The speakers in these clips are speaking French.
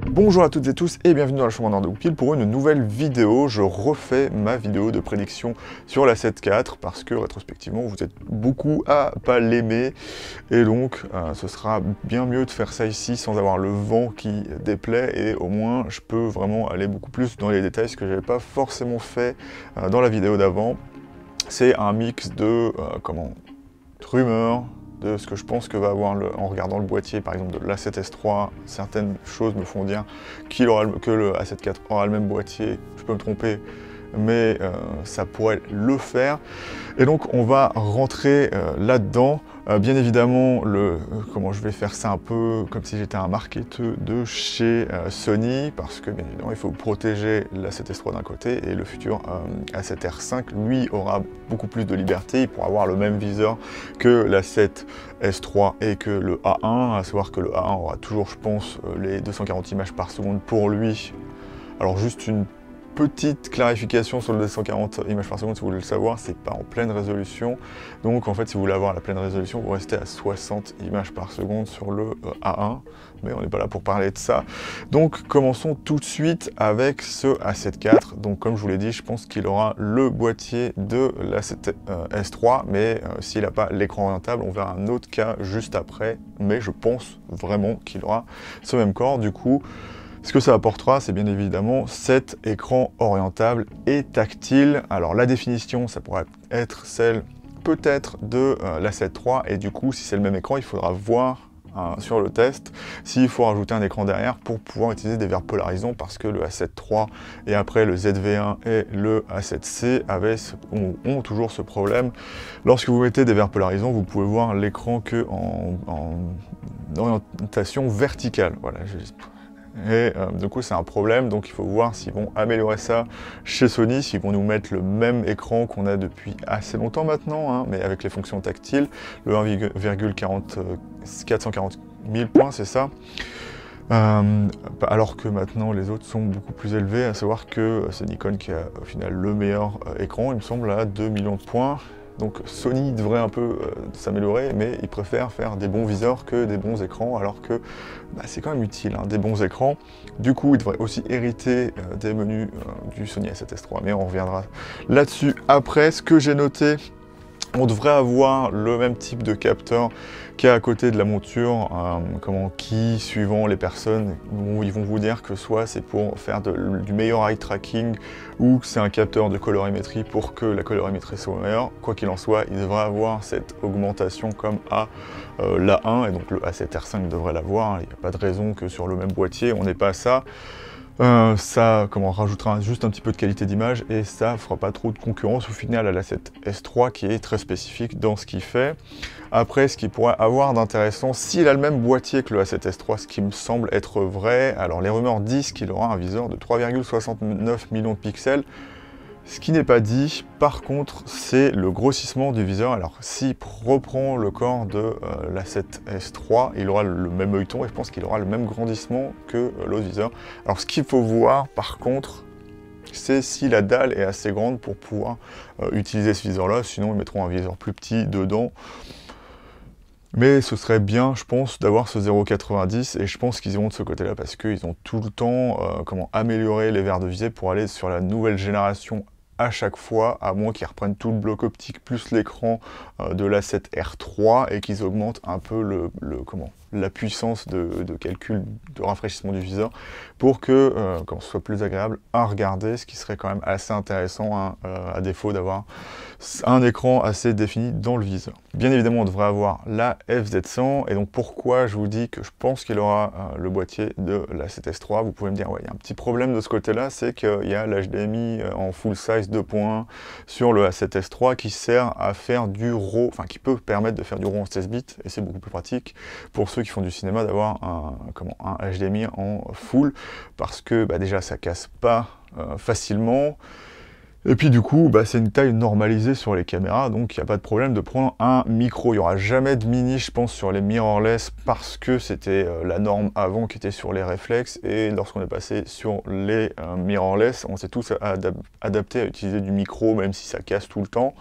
Bonjour à toutes et tous et bienvenue dans la chambre d'Arnaud Goupil pour une nouvelle vidéo. Je refais ma vidéo de prédiction sur la 7 IV parce que rétrospectivement vous êtes beaucoup à pas l'aimer et donc ce sera bien mieux de faire ça ici sans avoir le vent qui déplaît et au moins je peux vraiment aller beaucoup plus dans les détails, ce que j'avais pas forcément fait dans la vidéo d'avant. C'est un mix de rumeurs, de ce que je pense que va avoir en regardant le boîtier, par exemple de l'A7S3, certaines choses me font dire que le A7 IV aura le même boîtier, je peux me tromper, mais ça pourrait le faire. Et donc on va rentrer là-dedans. Bien évidemment, je vais faire ça un peu comme si j'étais un marketeur de chez Sony, parce que bien évidemment il faut protéger l'A7S3 d'un côté et le futur A7R5 lui aura beaucoup plus de liberté, il pourra avoir le même viseur que l'A7S3 et que le A1, à savoir que le A1 aura toujours, je pense, les 240 images par seconde pour lui. Alors juste une petite clarification sur le 240 images par seconde, si vous voulez le savoir, c'est pas en pleine résolution. Donc en fait, si vous voulez avoir la pleine résolution, vous restez à 60 images par seconde sur le A1. Mais on n'est pas là pour parler de ça. Donc commençons tout de suite avec ce A7 IV. Donc comme je vous l'ai dit, je pense qu'il aura le boîtier de l'A7S3, mais s'il n'a pas l'écran orientable, on verra un autre cas juste après. Mais je pense vraiment qu'il aura ce même corps. Du coup, ce que ça apportera, c'est bien évidemment cet écran orientable et tactile. Alors la définition, ça pourrait être celle peut-être de l'A7 III, et du coup, si c'est le même écran, il faudra voir sur le test s'il faut rajouter un écran derrière pour pouvoir utiliser des verres polarisants, parce que le A7 III et après le ZV1 et le A7C ont toujours ce problème. Lorsque vous mettez des verres polarisants, vous pouvez voir l'écran que en orientation verticale. Voilà, et du coup c'est un problème, donc il faut voir s'ils vont améliorer ça chez Sony, s'ils vont nous mettre le même écran qu'on a depuis assez longtemps maintenant, hein, mais avec les fonctions tactiles, le 1,440 000 points, c'est ça. Alors que maintenant les autres sont beaucoup plus élevés, à savoir que c'est Nikon qui a au final le meilleur écran, il me semble, à 2 millions de points. Donc Sony devrait un peu s'améliorer, mais ils préfèrent faire des bons viseurs que des bons écrans, alors que c'est quand même utile, hein, des bons écrans. Du coup, ils devraient aussi hériter des menus du Sony A7S III, mais on reviendra là-dessus après. Ce que j'ai noté, on devrait avoir le même type de capteur qui est à côté de la monture, qui, suivant les personnes, ils vont vous dire que soit c'est pour faire du meilleur eye tracking, ou que c'est un capteur de colorimétrie pour que la colorimétrie soit meilleure. Quoi qu'il en soit, il devrait avoir cette augmentation comme à l'A1, et donc le A7R5 devrait l'avoir. Il n'y a pas de raison que sur le même boîtier, on n'ait pas ça. Ça rajoutera juste un petit peu de qualité d'image et ça fera pas trop de concurrence au final à l'A7S III qui est très spécifique dans ce qu'il fait. Après, ce qu'il pourrait avoir d'intéressant, s'il a le même boîtier que le A7S III, ce qui me semble être vrai, alors les rumeurs disent qu'il aura un viseur de 3,69 millions de pixels. Ce qui n'est pas dit, par contre, c'est le grossissement du viseur. Alors, s'il reprend le corps de l'A7S III, il aura le même œilleton et je pense qu'il aura le même grandissement que l'autre viseur. Alors, ce qu'il faut voir, par contre, c'est si la dalle est assez grande pour pouvoir utiliser ce viseur-là. Sinon, ils mettront un viseur plus petit dedans. Mais ce serait bien, je pense, d'avoir ce 0,90 et je pense qu'ils iront de ce côté-là parce qu'ils ont tout le temps amélioré les verres de visée pour aller sur la nouvelle génération à chaque fois, à moins qu'ils reprennent tout le bloc optique plus l'écran de l'A7R III et qu'ils augmentent un peu la puissance de calcul, de rafraîchissement du viseur pour que ce soit plus agréable à regarder, ce qui serait quand même assez intéressant, hein, à défaut d'avoir un écran assez défini dans le viseur. Bien évidemment, on devrait avoir la FZ100, et donc pourquoi je vous dis que je pense qu'il aura le boîtier de la l'A7S III, vous pouvez me dire, ouais, il y a un petit problème de ce côté-là, c'est qu'il y a l'HDMI en full size 2.1 sur le A7S III qui sert à faire du RAW, qui peut permettre de faire du RAW en 16 bits, et c'est beaucoup plus pratique pour ceux qui font du cinéma d'avoir un HDMI en full, parce que déjà ça casse pas facilement. Et puis du coup, c'est une taille normalisée sur les caméras, donc il n'y a pas de problème de prendre un micro. Il n'y aura jamais de mini, je pense, sur les mirrorless, parce que c'était la norme avant qui était sur les réflexes, et lorsqu'on est passé sur les mirrorless, on s'est tous adaptés à utiliser du micro, même si ça casse tout le temps.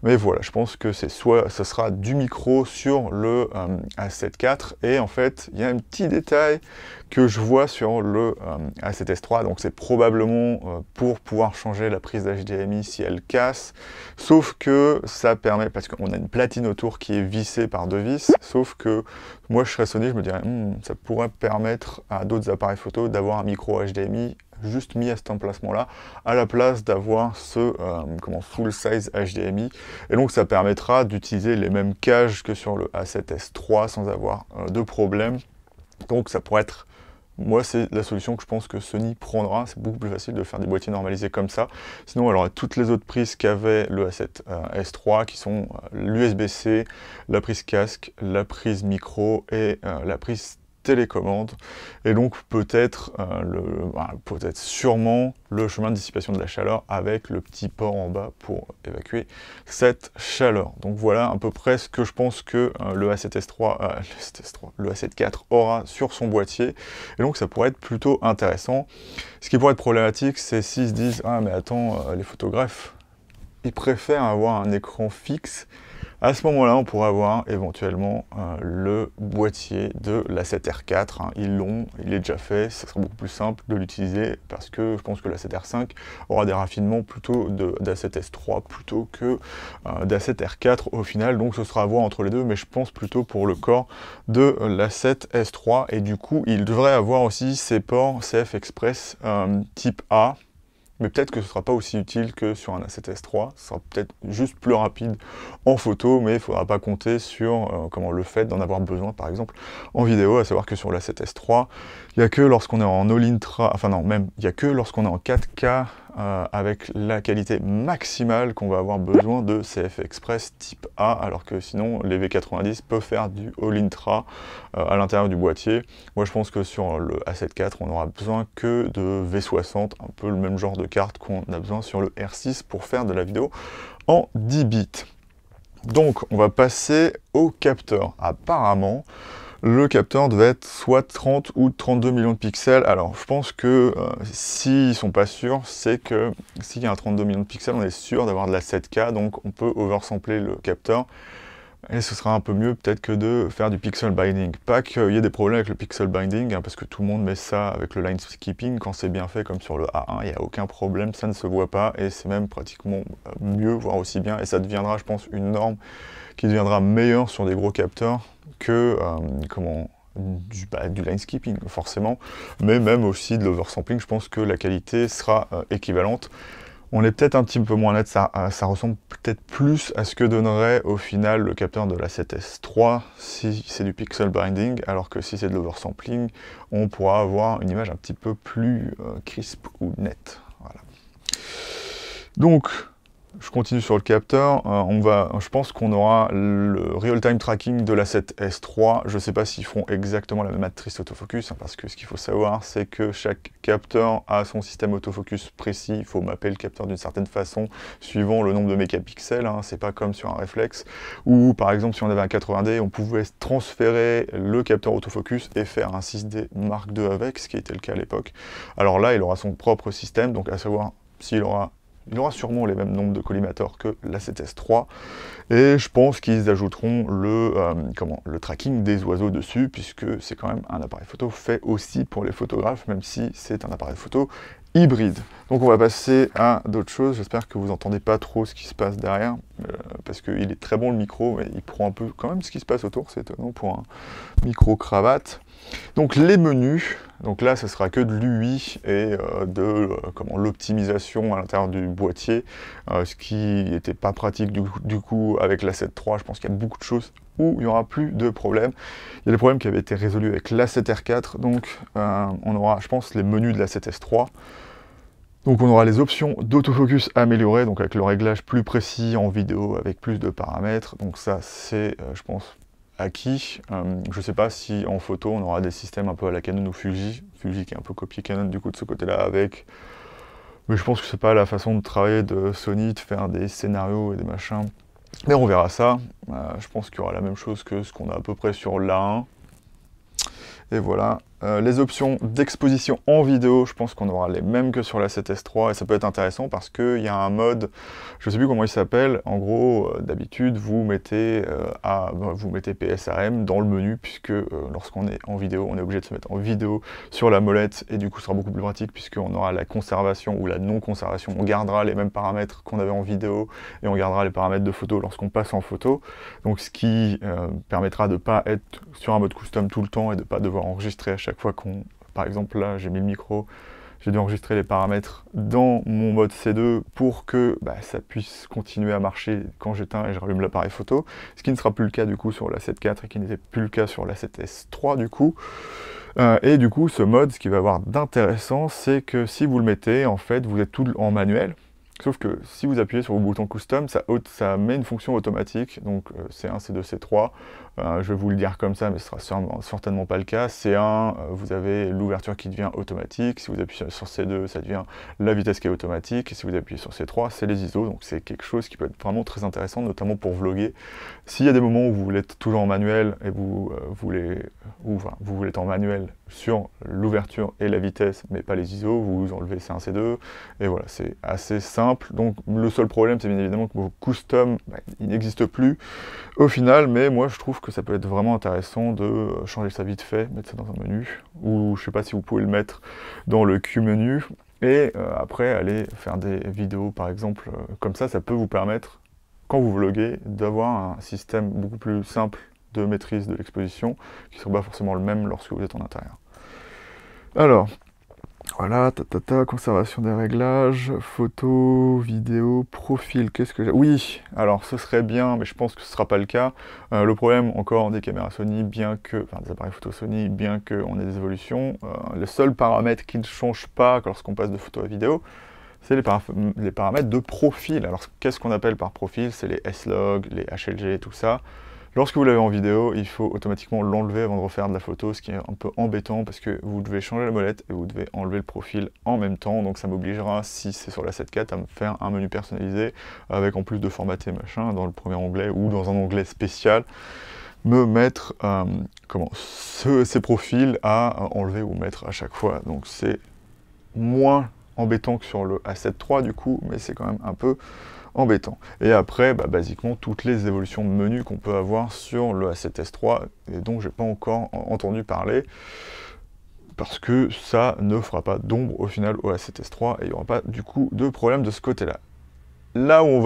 Mais voilà, je pense que c'est soit ça sera du micro sur le A7 IV, et en fait, il y a un petit détail que je vois sur le A7S III, donc c'est probablement pour pouvoir changer la prise HDMI si elle casse, sauf que ça permet, parce qu'on a une platine autour qui est vissée par 2 vis, sauf que moi je serais Sony, je me dirais, ça pourrait permettre à d'autres appareils photo d'avoir un micro HDMI juste mis à cet emplacement-là, à la place d'avoir ce full size HDMI, et donc ça permettra d'utiliser les mêmes cages que sur le A7S III sans avoir de problème. Donc ça pourrait être, moi c'est la solution que je pense que Sony prendra. C'est beaucoup plus facile de faire des boîtiers normalisés comme ça, sinon elle aurait toutes les autres prises qu'avait le A7S III, qui sont l'USB-C, la prise casque, la prise micro et la prise télécommande, et donc peut-être sûrement le chemin de dissipation de la chaleur avec le petit port en bas pour évacuer cette chaleur. Donc voilà à peu près ce que je pense que le A7 IV aura sur son boîtier, et donc ça pourrait être plutôt intéressant. Ce qui pourrait être problématique, c'est s'ils se disent, ah mais attends, les photographes, ils préfèrent avoir un écran fixe. À ce moment-là, on pourrait avoir éventuellement le boîtier de l'A7R4. Hein. Il est déjà fait, ça sera beaucoup plus simple de l'utiliser, parce que je pense que l'A7R5 aura des raffinements plutôt d'A7S III plutôt que d'A7R4 au final, donc ce sera à voir entre les deux, mais je pense plutôt pour le corps de l'A7S III, et du coup, il devrait avoir aussi ses ports CF Express type A, mais peut-être que ce ne sera pas aussi utile que sur un A7S III, ce sera peut-être juste plus rapide en photo, mais il ne faudra pas compter sur le fait d'en avoir besoin, par exemple, en vidéo, à savoir que sur l'A7S III, il n'y a que lorsqu'on est en All-Intra, enfin non, même, il n'y a que lorsqu'on est en 4K, avec la qualité maximale qu'on va avoir besoin de CF Express type A, alors que sinon les V90 peuvent faire du All-Intra à l'intérieur du boîtier. Moi je pense que sur le A7 IV, on n'aura besoin que de V60, un peu le même genre de carte qu'on a besoin sur le R6 pour faire de la vidéo en 10 bits. Donc on va passer au capteur. Apparemment, le capteur devait être soit 30 ou 32 millions de pixels. Alors je pense que s'ils sont pas sûrs, c'est que s'il y a un 32 millions de pixels, on est sûr d'avoir de la 7K, donc on peut oversampler le capteur. Et ce sera un peu mieux peut-être que de faire du pixel binding. Pas qu'il y ait des problèmes avec le pixel binding, hein, parce que tout le monde met ça avec le line skipping, quand c'est bien fait comme sur le A1, il n'y a aucun problème, ça ne se voit pas, et c'est même pratiquement mieux, voire aussi bien, et ça deviendra, je pense, une norme qui deviendra meilleure sur des gros capteurs que du line skipping forcément, mais même aussi de l'oversampling. Je pense que la qualité sera équivalente. On est peut-être un petit peu moins net, ça ressemble peut-être plus à ce que donnerait au final le capteur de l'A7S III si c'est du pixel binding, alors que si c'est de l'oversampling, on pourra avoir une image un petit peu plus crisp ou nette. Voilà. Donc, je continue sur le capteur, je pense qu'on aura le real-time tracking de l'A7S III. Je ne sais pas s'ils feront exactement la même matrice autofocus, hein, parce que ce qu'il faut savoir, c'est que chaque capteur a son système autofocus précis. Il faut mapper le capteur d'une certaine façon, suivant le nombre de mégapixels. Hein. C'est pas comme sur un réflexe, où par exemple, si on avait un 80D, on pouvait transférer le capteur autofocus et faire un 6D Mark II avec, ce qui était le cas à l'époque. Alors là, il aura son propre système, donc à savoir s'il aura... Il aura sûrement les mêmes nombres de collimateurs que l'A7S III, et je pense qu'ils ajouteront le tracking des oiseaux dessus, puisque c'est quand même un appareil photo fait aussi pour les photographes, même si c'est un appareil photo hybride. Donc on va passer à d'autres choses. J'espère que vous n'entendez pas trop ce qui se passe derrière, parce qu'il est très bon le micro, mais il prend un peu quand même ce qui se passe autour, c'est étonnant pour un micro-cravate. Donc les menus, donc là ce sera que de l'UI et de l'optimisation à l'intérieur du boîtier, ce qui n'était pas pratique du coup avec l'A7 III. Je pense qu'il y a beaucoup de choses où il n'y aura plus de problèmes. Il y a des problèmes qui avaient été résolus avec l'A7R4, donc on aura, je pense, les menus de l'A7S III. Donc on aura les options d'autofocus améliorées, donc avec le réglage plus précis en vidéo, avec plus de paramètres. Donc ça c'est, je pense, acquis. Je ne sais pas si en photo on aura des systèmes un peu à la Canon ou Fuji. Fuji qui est un peu copié Canon du coup de ce côté-là avec. Mais je pense que c'est pas la façon de travailler de Sony, de faire des scénarios et des machins. Mais on verra ça. Je pense qu'il y aura la même chose que ce qu'on a à peu près sur l'A1. Et voilà Les options d'exposition en vidéo, je pense qu'on aura les mêmes que sur la 7S3 et ça peut être intéressant parce qu'il y a un mode, je ne sais plus comment il s'appelle, en gros, d'habitude, vous mettez PSRM dans le menu puisque lorsqu'on est en vidéo, on est obligé de se mettre en vidéo sur la molette et du coup, ce sera beaucoup plus pratique puisqu'on aura la conservation ou la non-conservation. On gardera les mêmes paramètres qu'on avait en vidéo et on gardera les paramètres de photo lorsqu'on passe en photo. Donc, ce qui permettra de ne pas être sur un mode custom tout le temps et de ne pas devoir enregistrer à chaque fois qu'on... Par exemple, là, j'ai mis le micro, j'ai dû enregistrer les paramètres dans mon mode C2 pour que ça puisse continuer à marcher quand j'éteins et je rallume l'appareil photo, ce qui ne sera plus le cas du coup sur la 7.4 et qui n'était plus le cas sur la 7S3 du coup. Et du coup, ce mode, ce qui va avoir d'intéressant, c'est que si vous le mettez, en fait, vous êtes tout en manuel. Sauf que si vous appuyez sur le bouton Custom, ça met une fonction automatique, donc C1, C2, C3. Je vais vous le dire comme ça, mais ce sera certainement pas le cas. C1, vous avez l'ouverture qui devient automatique. Si vous appuyez sur C2, ça devient la vitesse qui est automatique. Et si vous appuyez sur C3, c'est les ISO. Donc c'est quelque chose qui peut être vraiment très intéressant, notamment pour vlogger. S'il y a des moments où vous voulez être toujours en manuel et vous voulez être en manuel sur l'ouverture et la vitesse, mais pas les ISO, vous enlevez C1, C2. Et voilà, c'est assez simple. Donc le seul problème, c'est bien évidemment que vos custom, il n'existe plus au final, mais moi je trouve que ça peut être vraiment intéressant de changer ça vite fait, mettre ça dans un menu, ou je sais pas si vous pouvez le mettre dans le Q-menu, et après aller faire des vidéos par exemple, comme ça peut vous permettre, quand vous vloguez, d'avoir un système beaucoup plus simple de maîtrise de l'exposition, qui ne sera pas forcément le même lorsque vous êtes en intérieur. Alors, voilà, conservation des réglages, photo, vidéo, profil, qu'est-ce que j'ai... Oui, alors ce serait bien, mais je pense que ce ne sera pas le cas. Le problème encore des caméras Sony, des appareils photo Sony, bien qu'on ait des évolutions, le seul paramètre qui ne change pas lorsqu'on passe de photo à vidéo, c'est les paramètres de profil. Alors qu'est-ce qu'on appelle par profil? C'est les S-Log, les HLG, tout ça. Lorsque vous l'avez en vidéo, il faut automatiquement l'enlever avant de refaire de la photo, ce qui est un peu embêtant parce que vous devez changer la molette et vous devez enlever le profil en même temps. Donc ça m'obligera, si c'est sur la 7.4, à me faire un menu personnalisé avec en plus de formater machin dans le premier onglet ou dans un onglet spécial, me mettre ces profils à enlever ou mettre à chaque fois. Donc c'est moins embêtant que sur le A7 III du coup, mais c'est quand même un peu embêtant. Et après, basiquement, toutes les évolutions de menu qu'on peut avoir sur le A7S III, et dont j'ai pas encore entendu parler, parce que ça ne fera pas d'ombre au final au A7S III, et il n'y aura pas du coup de problème de ce côté-là. Là où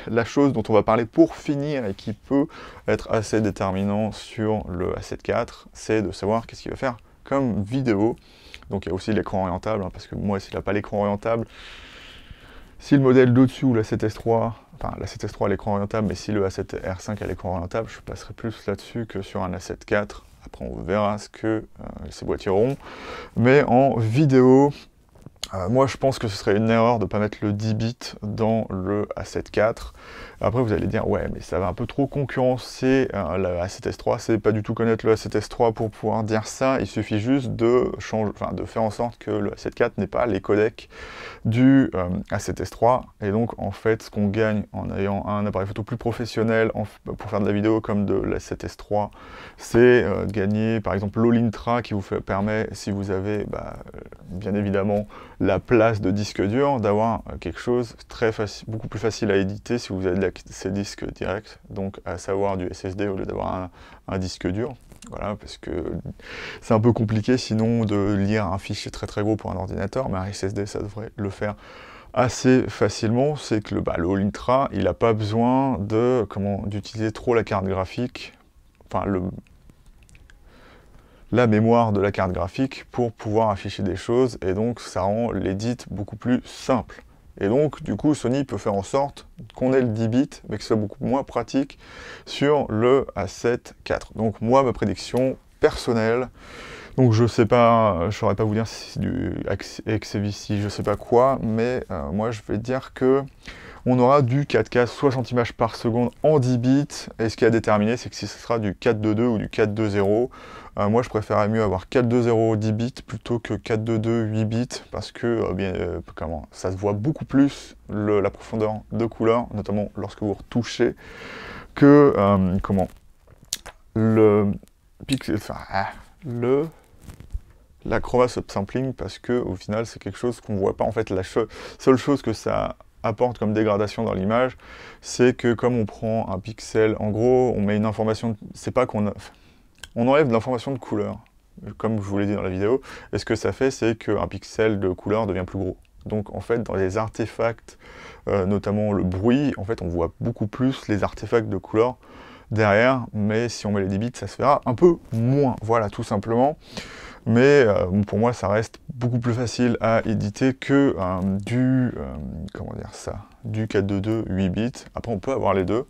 la chose dont on va parler pour finir, et qui peut être assez déterminant sur le A7 IV, c'est de savoir qu'est-ce qu'il va faire comme vidéo. Donc il y a aussi l'écran orientable, parce que moi, s'il n'a pas l'écran orientable, si le modèle d'au-dessus ou la 7S3, enfin la 7S3 a l'écran orientable, mais si le A7R5 a l'écran orientable, je passerai plus là-dessus que sur un A7 IV. Après on verra ce que ces boîtiers auront. Mais en vidéo, moi je pense que ce serait une erreur de ne pas mettre le 10 bits dans le A7 IV. Après vous allez dire, ouais mais ça va un peu trop concurrencer le A7S3, c'est pas du tout connaître le A7S3 pour pouvoir dire ça, il suffit juste de faire en sorte que le A7 IV n'ait pas les codecs du A7S3, et donc en fait ce qu'on gagne en ayant un appareil photo plus professionnel pour faire de la vidéo comme de l'A7S3, c'est de gagner par exemple l'All-Intra qui vous permet, si vous avez bien évidemment la place de disque dur, d'avoir quelque chose beaucoup plus facile à éditer si vous avez ces disques directs, donc à savoir du SSD au lieu d'avoir un disque dur. Voilà, parce que c'est un peu compliqué sinon de lire un fichier très très gros pour un ordinateur, mais un SSD ça devrait le faire assez facilement. C'est que le All-Intra, il n'a pas besoin d'utiliser trop la carte graphique, enfin la mémoire de la carte graphique pour pouvoir afficher des choses, et donc ça rend l'édit beaucoup plus simple. Et donc, du coup, Sony peut faire en sorte qu'on ait le 10 bits, mais que ce soit beaucoup moins pratique sur le A7 IV. Donc, moi, ma prédiction personnelle, donc je sais pas, je saurais pas vous dire si c'est du XVC, je sais pas quoi, mais moi, je vais dire que on aura du 4K 60 images par seconde en 10 bits, et ce qui est à déterminer, c'est que si ce sera du 422 ou du 420, moi je préférerais mieux avoir 420 10 bits plutôt que 422 8 bits, parce que ça se voit beaucoup plus la profondeur de couleur, notamment lorsque vous retouchez, que le pixel, la chroma subsampling parce que au final c'est quelque chose qu'on voit pas. En fait, la seule chose que ça apporte comme dégradation dans l'image, c'est que comme on prend un pixel, en gros, on met une information, c'est pas qu'on on enlève de l'information de couleur, comme je vous l'ai dit dans la vidéo, et ce que ça fait, c'est qu'un pixel de couleur devient plus gros. Donc en fait, dans les artefacts, notamment le bruit, en fait, on voit beaucoup plus les artefacts de couleur derrière, mais si on met les 10 bits, ça se verra un peu moins. Voilà, tout simplement. Mais pour moi, ça reste beaucoup plus facile à éditer que comment dire ça, du 422 8 bits. Après, on peut avoir les deux.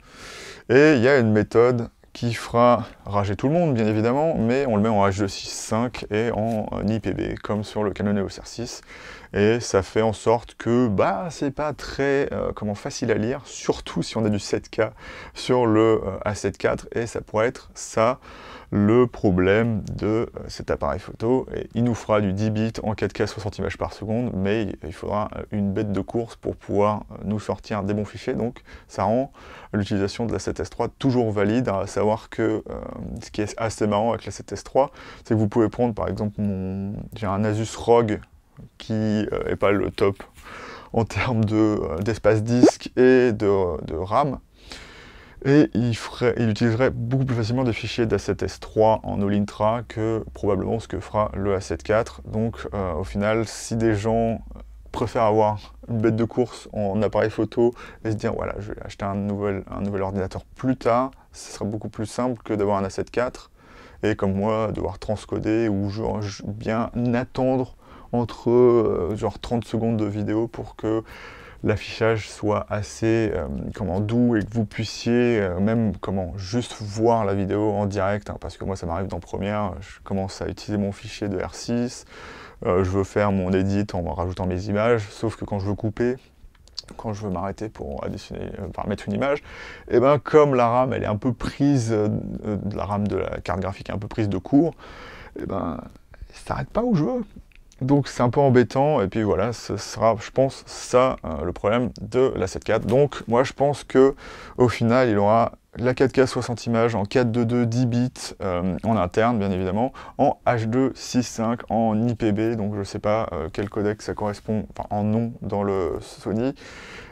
Et il y a une méthode qui fera rager tout le monde, bien évidemment, mais on le met en H265 et en IPB, comme sur le Canon EOS R6. Et ça fait en sorte que bah, c'est pas très facile à lire, surtout si on a du 7K sur le A7 IV, et ça pourrait être ça le problème de cet appareil photo. Et il nous fera du 10 bits en 4K 60 images par seconde, mais il faudra une bête de course pour pouvoir nous sortir des bons fichiers, donc ça rend l'utilisation de la 7S III toujours valide, à savoir que ce qui est assez marrant avec la 7S III, c'est que vous pouvez prendre par exemple j'ai un Asus ROG qui est pas le top en termes d'espace disque et de RAM, et il utiliserait beaucoup plus facilement des fichiers d'A7S III en All Intra que probablement ce que fera le A7 IV. Donc au final, si des gens préfèrent avoir une bête de course en appareil photo et se dire voilà, je vais acheter un nouvel ordinateur plus tard, ce sera beaucoup plus simple que d'avoir un A7 IV et comme moi, devoir transcoder ou genre bien attendre entre genre 30 secondes de vidéo pour que l'affichage soit assez doux et que vous puissiez même juste voir la vidéo en direct, hein, parce que moi ça m'arrive dans Premiere, je commence à utiliser mon fichier de R6, je veux faire mon edit en rajoutant mes images, sauf que quand je veux couper, quand je veux m'arrêter pour additionner, mettre une image, et ben comme la RAM elle est un peu prise, la RAM de la carte graphique est un peu prise de court, et ben ça s'arrête pas où je veux. Donc c'est un peu embêtant, et puis voilà, ce sera, je pense, ça le problème de la 7 IV. Donc moi je pense que au final il aura la 4K 60 images en 422 10 bits en interne bien évidemment, en H265 en IPB, donc je sais pas quel codec ça correspond, enfin en nom dans le Sony.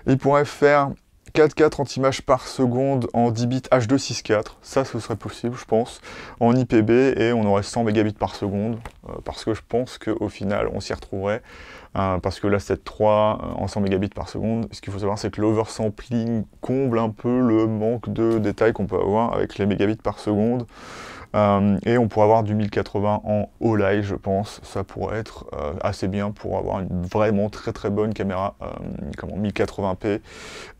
Il pourrait faire 4K 30 images par seconde en 10 bits H264, ça ce serait possible je pense, en IPB, et on aurait 100 mégabits par seconde, parce que je pense qu'au final on s'y retrouverait, parce que la 7 III en 100 mégabits par seconde, ce qu'il faut savoir c'est que l'oversampling comble un peu le manque de détails qu'on peut avoir avec les mégabits par seconde. Et on pourrait avoir du 1080 en All-Eye, je pense, ça pourrait être assez bien pour avoir une vraiment très bonne caméra 1080p,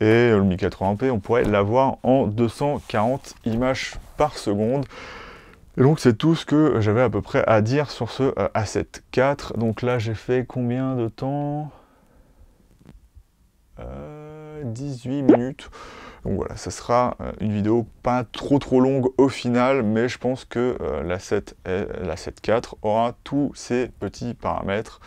et le 1080p on pourrait l'avoir en 240 images par seconde. Et donc c'est tout ce que j'avais à peu près à dire sur ce A7 IV. Donc là j'ai fait combien de temps 18 minutes. Donc voilà, ça sera une vidéo pas trop longue au final, mais je pense que la 7 IV aura tous ces petits paramètres.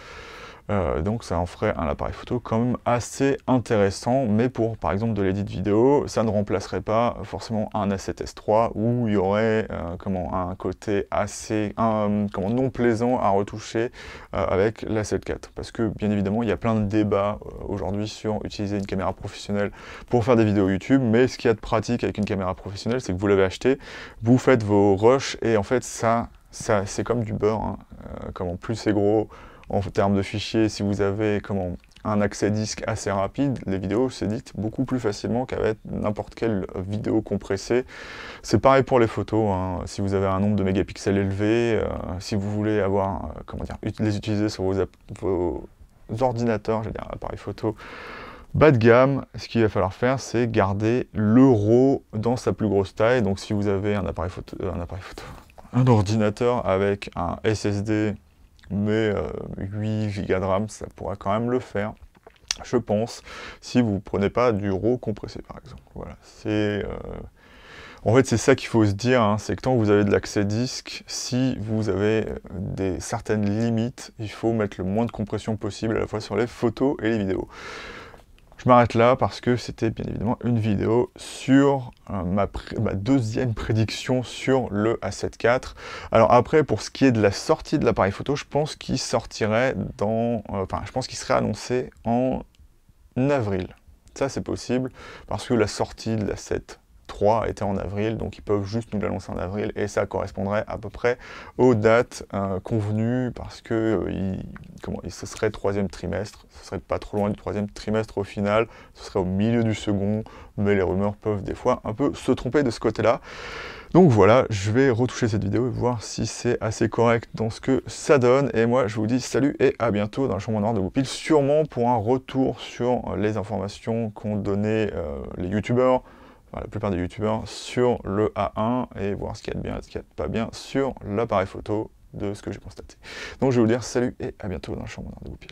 Donc ça en ferait un appareil photo quand même assez intéressant, mais pour par exemple de l'édit vidéo, ça ne remplacerait pas forcément un A7S III où il y aurait un côté assez non plaisant à retoucher avec l'A7 IV. Parce que bien évidemment il y a plein de débats aujourd'hui sur utiliser une caméra professionnelle pour faire des vidéos YouTube, mais ce qu'il y a de pratique avec une caméra professionnelle, c'est que vous l'avez acheté, vous faites vos rushs, et en fait ça c'est comme du beurre, hein. Plus c'est gros en termes de fichiers, si vous avez un accès disque assez rapide, les vidéos s'éditent beaucoup plus facilement qu'avec n'importe quelle vidéo compressée. C'est pareil pour les photos, hein. Si vous avez un nombre de mégapixels élevé, si vous voulez avoir, les utiliser sur vos ordinateurs, j'allais dire appareils photo, bas de gamme, ce qu'il va falloir faire, c'est garder le RAW dans sa plus grosse taille. Donc si vous avez un ordinateur avec un SSD, mais 8 Go de RAM, ça pourra quand même le faire, je pense, si vous ne prenez pas du RAW compressé, par exemple. Voilà, en fait, c'est ça qu'il faut se dire, hein, c'est que tant que vous avez de l'accès disque, si vous avez certaines limites, il faut mettre le moins de compression possible à la fois sur les photos et les vidéos. Je m'arrête là parce que c'était bien évidemment une vidéo sur ma deuxième prédiction sur le A7 IV. Alors après, pour ce qui est de la sortie de l'appareil photo, je pense qu'il sortirait je pense qu'il serait annoncé en avril. Ça, c'est possible, parce que la sortie de la 7.3 était en avril, donc ils peuvent juste nous l'annoncer en avril, et ça correspondrait à peu près aux dates convenues, parce que ce serait troisième trimestre, ce serait pas trop loin du troisième trimestre au final, ce serait au milieu du second, mais les rumeurs peuvent des fois un peu se tromper de ce côté-là. Donc voilà, je vais retoucher cette vidéo et voir si c'est assez correct dans ce que ça donne. Et moi, je vous dis salut et à bientôt dans le chambre noir de Goupil, sûrement pour un retour sur les informations qu'ont donné les youtubeurs, la plupart des youtubeurs, sur le A1 et voir ce qu'il y a de bien et ce qu'il y a de pas bien sur l'appareil photo de ce que j'ai constaté. Donc je vais vous dire salut et à bientôt dans le chambre noir de Goupil.